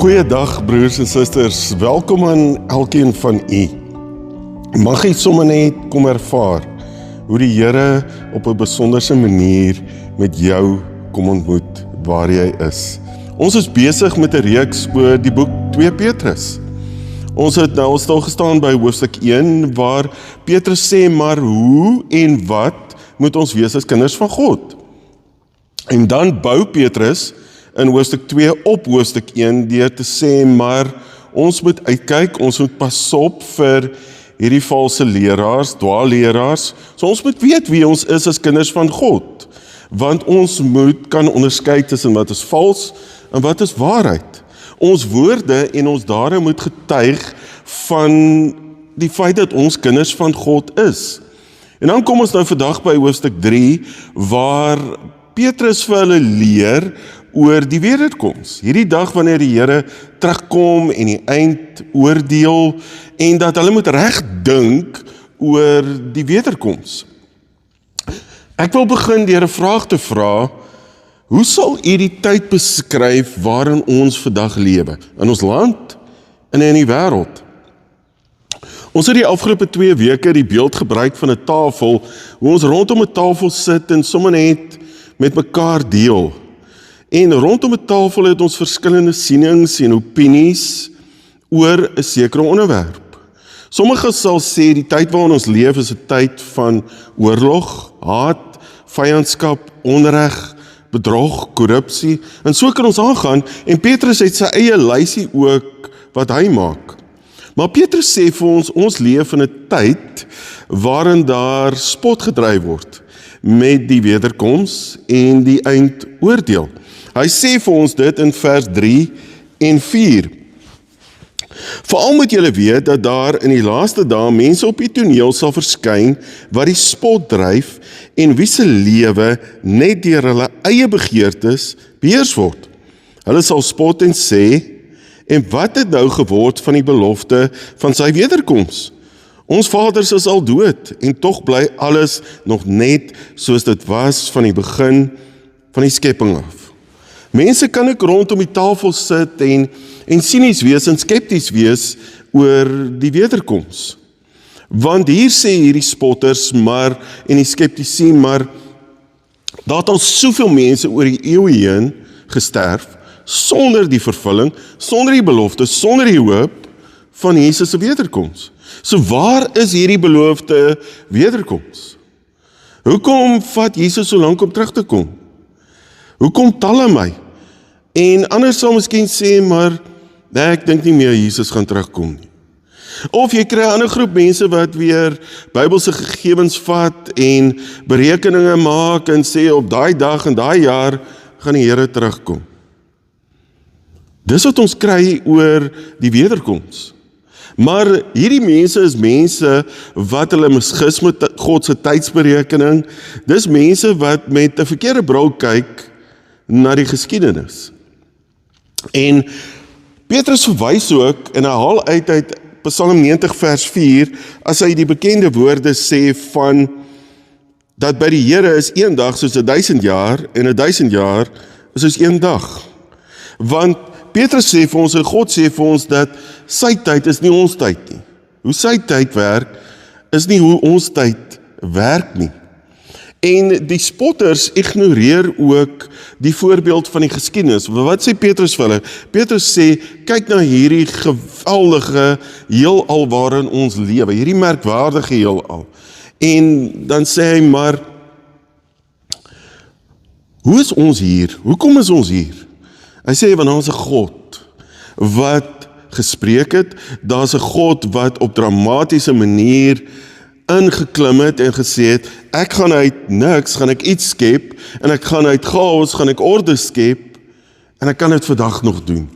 Goeiedag broers en susters, welkom aan elkeen van u. Mag jy sommer net kom ervaar hoe die Here op 'n besonderse manier met jou kom ontmoet waar jy is. Ons is besig met 'n reeks oor die boek 2 Petrus. Ons het nou al stil gestaan by hoofstuk 1 waar Petrus sê, maar hoe en wat moet ons wees as kinders van God? En dan bou Petrus in hoofstuk 2 op hoofstuk 1 deur te sê, maar ons moet uitkyk, ons moet pas op vir hierdie valse leraars, dwaalleraars. So ons moet weet wie ons is as kinders van God, want ons moet kan onderskei tussen wat is vals en wat is waarheid. Ons woorde en ons dade moet getuig van die feit dat ons kinders van God is. En dan kom ons nou vandag by hoofstuk 3 waar Petrus vir hulle leer oor die wederkoms. Hierdie dag wanneer die Here terugkom en die eindoordeel en dat hulle moet reg dink oor die wederkoms. Ek wil begin deur 'n vraag te vra: hoe sal u die tyd beskryf waarin ons vandag lewe? In ons land en in die wêreld. Ons het die afgelope 2 weke die beeld gebruik van 'n tafel, hoe ons rondom 'n tafel sit en sommer net met mekaar deel. En rondom 'n tafel het ons verskillende sienings en opinies oor 'n sekere onderwerp. Sommige sal sê die tyd waarin ons leef is 'n tyd van oorlog, haat, vyandskap, onreg, bedrog, korrupsie, en so kan ons aangaan, en Petrus het sy eie lysie ook wat hy maak. Maar Petrus sê vir ons leef in 'n tyd waarin daar spot gedryf word met die wederkoms en die eindoordeel. Hy sê vir ons dit in vers 3 en 4. Veral moet julle weet dat daar in die laaste dae mense op die toneel sal verskyn wat die spot dryf en wie se lewe net deur hulle eie begeertes beheers word. Hulle sal spot en sê, en wat het nou geword van die belofte van sy wederkoms? Ons vaders is al dood en tog bly alles nog net soos dit was van die begin van die skepping af. Mense kan ook rondom die tafel sit en sinies wees en skepties wees oor die wederkoms. Want hier sê hierdie spotters en die skeptici, maar daar het al soveel mense oor die eeue heen gesterf, sonder die vervulling, sonder die belofte, sonder die hoop van Jesus se wederkoms. So waar is hierdie beloofde wederkoms? Hoekom vat Jesus so lank om terug te kom? Hoekom talle my? En anders sal miskien sê, maar ek dink nie meer Jesus gaan terugkom nie. Of jy kry 'n ander groep mense wat weer Bybelse gegevens vat en berekeninge maak en sê op daai dag en daai jaar gaan die Here terugkom. Dis wat ons kry oor die wederkoms. Maar hierdie mense is mense wat hulle misgis met God se tydsberekening. Dis mense wat met 'n verkeerde bril kyk na die geskiedenis. En Petrus verwys ook en hy haal uit Psalm 90 vers 4 as hy die bekende woorde sê van dat by die Here is 1 dag soos 1000 jaar en 1000 jaar is soos 1 dag. Want Petrus sê vir ons en God sê vir ons dat sy tyd is nie ons tyd nie. Hoe sy tyd werk is nie hoe ons tyd werk nie. En die spotters ignoreer ook die voorbeeld van die geskiedenis. Wat sê Petrus vir hulle? Petrus sê, kyk na hierdie geweldige heelal waarin ons lewe, hierdie merkwaardige heelal. En dan sê hy, maar hoe is ons hier? Hoekom is ons hier? Hy sê, want daar is 'n God wat gespreek het, daar is 'n God wat op dramatiese manier ingeklim het en gesê het, ek gaan uit niks, gaan ek iets skep, en ek gaan uit chaos, gaan ek orde skep, en ek kan dit vandag nog doen.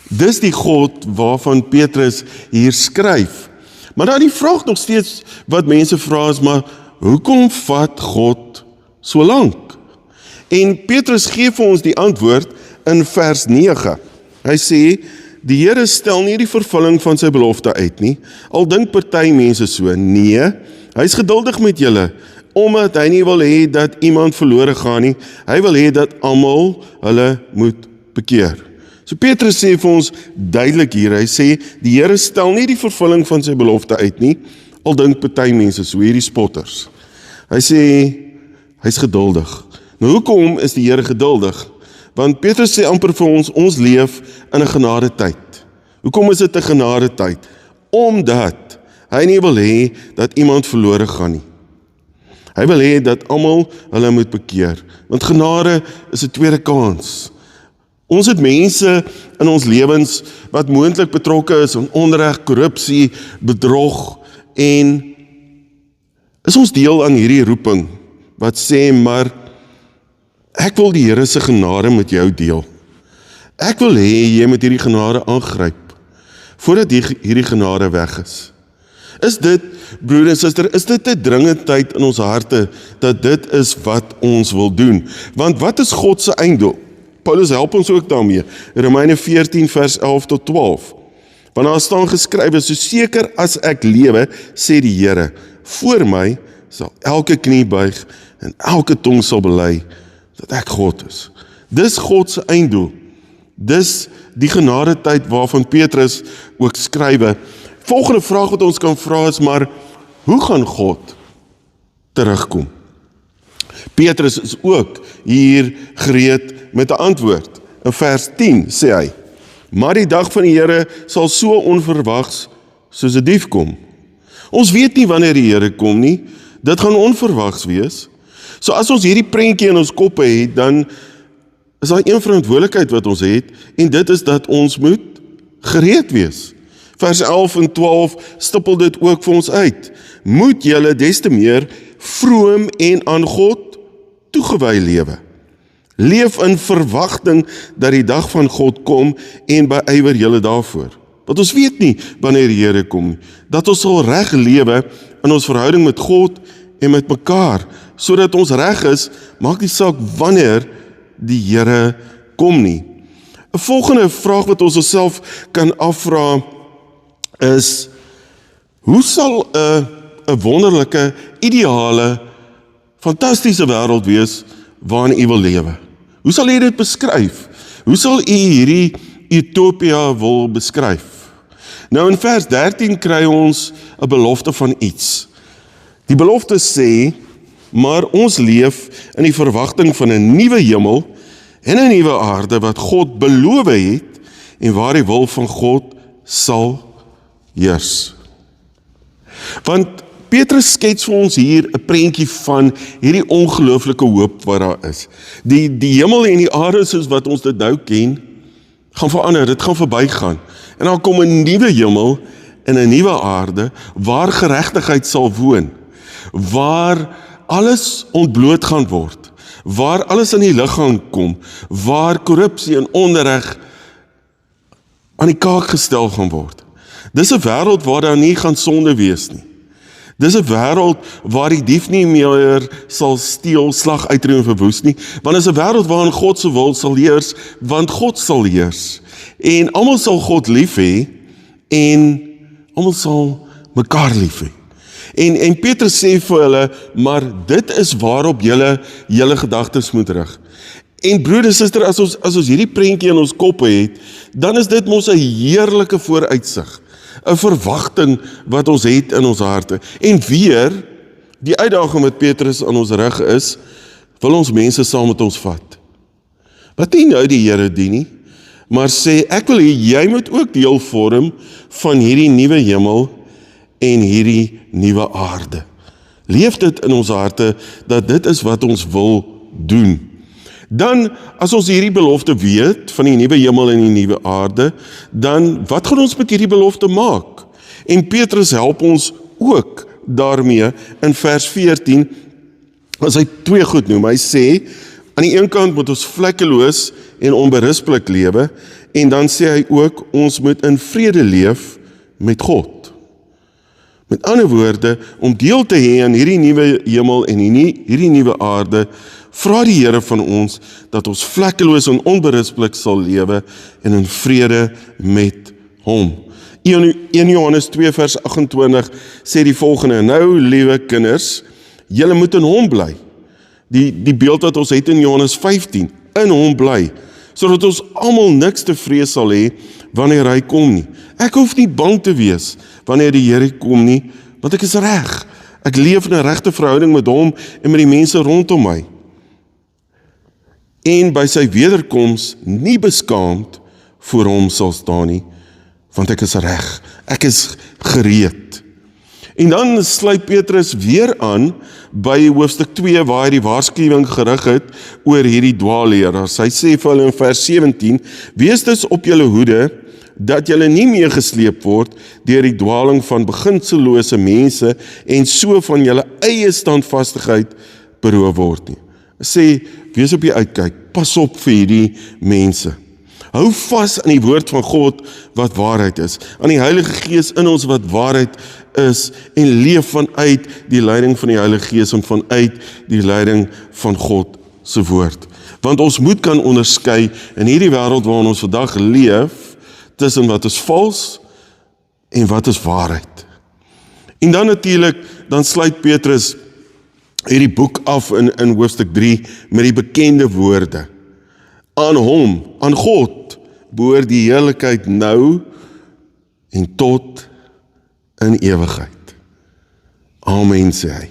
Dis die God waarvan Petrus hier skryf. Maar dan die vraag nog steeds, wat mense vra is, maar hoekom vat God so lank? En Petrus gee vir ons die antwoord in vers 9. Hy sê, die Here stel nie die vervulling van sy belofte uit nie, al dink party mense so, nee, hy is geduldig met julle, omdat hy nie wil hê dat iemand verlore gaan nie, hy wil hê dat almal hulle moet bekeer. So Petrus sê vir ons duidelik hier, hy sê, die Here stel nie die vervulling van sy belofte uit nie, al dink party mense, so hierdie spotters. Hy sê, hy's geduldig. Nou hoekom is die Here geduldig? Want Petrus sê amper vir ons leef in 'n genade tyd. Hoekom is dit 'n genade tyd? Omdat hy nie wil hê dat iemand verlore gaan nie. Hy wil hê dat almal hulle moet bekeer. Want genade is 'n tweede kans. Ons het mense in ons lewens wat moontlik betrokke is in onreg, korrupsie, bedrog en is ons deel aan hierdie roeping wat sê, maar ek wil die Here se genade met jou deel. Ek wil hê jy moet hierdie genade aangryp voordat hierdie genade weg is. Is dit, broer en suster, is dit 'n dringendheid in ons harte dat dit is wat ons wil doen? Want wat is God se einddoel? Paulus help ons ook daarmee. Romeine 14 vers 11 tot 12. Want daar staan geskrywe, so seker as ek lewe, sê die Here, voor my sal elke knie buig en elke tong sal bely dat ek God is. Dis God se einddoel. Dis die genade tyd waarvan Petrus ook skrywe. Volgende vraag wat ons kan vra is, maar hoe gaan God terugkom? Petrus is ook hier gereed met 'n antwoord. In vers 10 sê hy, maar die dag van die Here sal so onverwags soos 'n dief kom. Ons weet nie wanneer die Here kom nie, dit gaan onverwags wees. So as ons hierdie prentjie in ons koppe het, dan is daar een verantwoordelikheid wat ons het, en dit is dat ons moet gereed wees. Vers 11 en 12 stippel dit ook vir ons uit. Moet julle des te meer vroom en aan God toegewy lewe. Leef in verwagting dat die dag van God kom en beywer julle daarvoor. Want ons weet nie wanneer die Here kom nie. Dat ons sal reg lewe in ons verhouding met God en met mekaar, sodat ons reg is, maak nie saak wanneer die Here kom nie. 'n Volgende vraag wat ons onsself kan afvra is, hoe sal 'n wonderlike, ideale, fantastiese wêreld wees waarin u wil lewe? Hoe sal u dit beskryf? Hoe sal u hierdie utopia wil beskryf? Nou in vers 13 kry ons 'n belofte van iets. Die belofte sê, maar ons leef in die verwagting van 'n nuwe hemel en 'n nuwe aarde wat God beloof het en waar die wil van God sal heers. Want Petrus skets vir ons hier 'n prentjie van hierdie ongelooflike hoop wat daar is. Die hemel en die aarde soos wat ons dit nou ken, gaan verander, dit gaan verbygaan. En dan kom 'n nuwe hemel en 'n nuwe aarde waar geregtigheid sal woon, waar alles ontbloot gaan word, waar alles in die lig gaan kom, waar korrupsie en onreg aan die kaak gestel gaan word. Dis 'n wêreld waar daar nie gaan sonde wees nie. Dis 'n wêreld waar die dief nie meer sal steel, slag, uitroei en verwoes nie, want dis 'n wêreld waarin God se wil sal heers, want God sal heers. En almal sal God lief hê en almal sal mekaar lief hê. En Petrus sê vir hulle, maar dit is waarop julle gedagtes moet rig. En broer en suster, as ons hierdie prentjie in ons koppe het, dan is dit mos 'n heerlike vooruitsig, 'n verwagting wat ons het in ons harte. En weer, die uitdaging met Petrus aan ons rug is, wil ons mense saam met ons vat. Wat nie nou die Here dien nie, maar sê, ek wil hê jy moet ook deel vorm van hierdie nuwe hemel en hierdie nuwe aarde. Leef dit in ons harte, dat dit is wat ons wil doen. Dan, as ons hierdie belofte weet, van die nuwe hemel en die nuwe aarde, dan wat gaan ons met hierdie belofte maak? En Petrus help ons ook daarmee in vers 14, as hy twee goed noem. Hy sê, aan die een kant moet ons vlekkeloos en onberispelik lewe, en dan sê hy ook, ons moet in vrede leef met God. Met ander woorde, om deel te hê aan hierdie nuwe hemel en hierdie nuwe aarde, vra die Here van ons, dat ons vlekkeloos en onberispelik sal lewe, en in vrede met hom. 1 Johannes 2 vers 28 sê die volgende, nou liewe kinders, julle moet in hom bly. Die beeld wat ons het in Johannes 15, in hom bly, sodat ons almal niks te vrees sal hê wanneer hy kom nie. Ek hoef nie bang te wees wanneer die Here kom nie, want ek is reg. Ek leef in 'n regte verhouding met hom en met die mense rondom my. En by sy wederkoms nie beskaamd voor hom sal staan nie, want ek is reg. Ek is gereed. En dan sluit Petrus weer aan by hoofstuk 2 waar hy die waarskuwing gerig het oor hierdie dwaalleraars. Hy sê vir hulle in vers 17, wees dus op julle hoede, dat julle nie meegesleep word deur die dwaling van beginsellose mense en so van julle eie standvastigheid beroof word nie. Hy sê, wees op die uitkyk, pas op vir hierdie mense. Hou vas aan die woord van God wat waarheid is, aan die Heilige Gees in ons wat waarheid is en leef vanuit die leiding van die Heilige Gees en vanuit die leiding van God se woord. Want ons moet kan onderskei in hierdie wêreld waarin ons vandag leef tussen wat is vals en wat is waarheid. En dan natuurlik, dan sluit Petrus hierdie boek af in hoofstuk 3 met die bekende woorde. Aan hom, aan God, behoort die heerlikheid nou en tot in ewigheid. Amen, sê hy.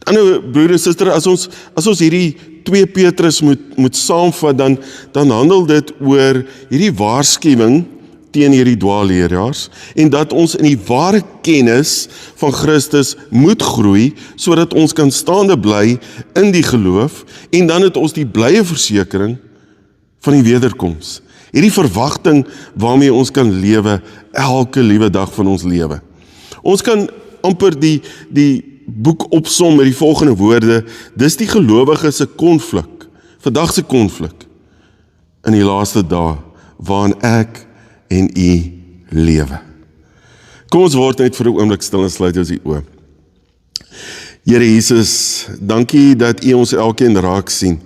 Ander broer en suster, as ons hierdie 2 Petrus moet saamvat, dan handel dit oor hierdie waarskuwing teen hierdie dwaalleraars en dat ons in die ware kennis van Christus moet groei sodat ons kan staande bly in die geloof en dan het ons die blye versekering van die wederkoms. Hierdie verwagting waarmee ons kan lewe elke liewe dag van ons lewe. Ons kan amper die boek opsom met die volgende woorde, dis die gelowiges se konflik, vandag se konflik in die laaste dae waarin ek en u lewe. Kom ons word net vir 'n oomblik stil en sluit ons die oë. Here Jesus, dankie dat u ons elkeen raak sien.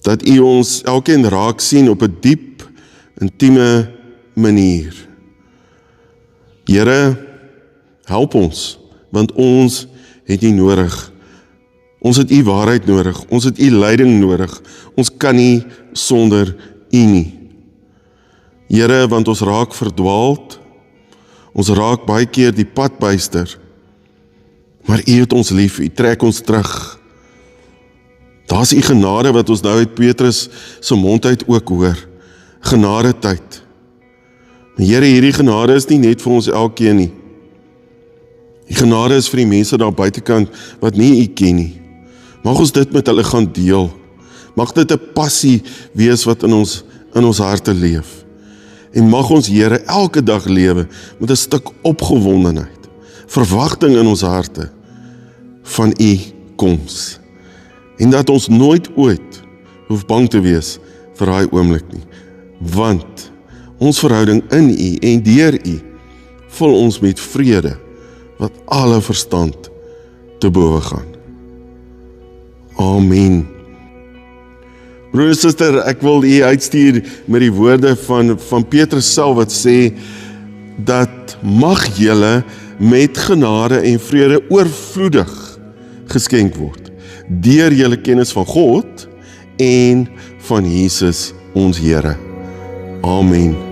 Dat u ons elkeen raak sien op 'n diep, intieme manier. Here, help ons, want ons het u nodig. Ons het u waarheid nodig, ons het u leiding nodig. Ons kan nie sonder u nie. Here, want ons raak verdwaald, ons raak baie keer die pad byster, maar u het ons lief, u trek ons terug. Daar's u genade wat ons nou uit Petrus se mond uit ook hoor, genade tyd. Maar Here, hierdie genade is nie net vir ons elkeen nie. Die genade is vir die mense daar buitekant wat nie u ken nie. Mag ons dit met hulle gaan deel. Mag dit 'n passie wees wat in ons harte leef. En mag ons Here elke dag lewe met 'n stuk opgewondenheid, verwagting in ons harte van u koms. En dat ons nooit ooit hoef bang te wees vir daai oomblik nie, want ons verhouding in u en deur u vul ons met vrede wat alle verstand te bowe gaan. Amen. Broer en suster, ek wil u uitstuur met die woorde van Petrus self wat sê dat mag julle met genade en vrede oorvloedig geskenk word deur julle kennis van God en van Jesus ons Here. Amen.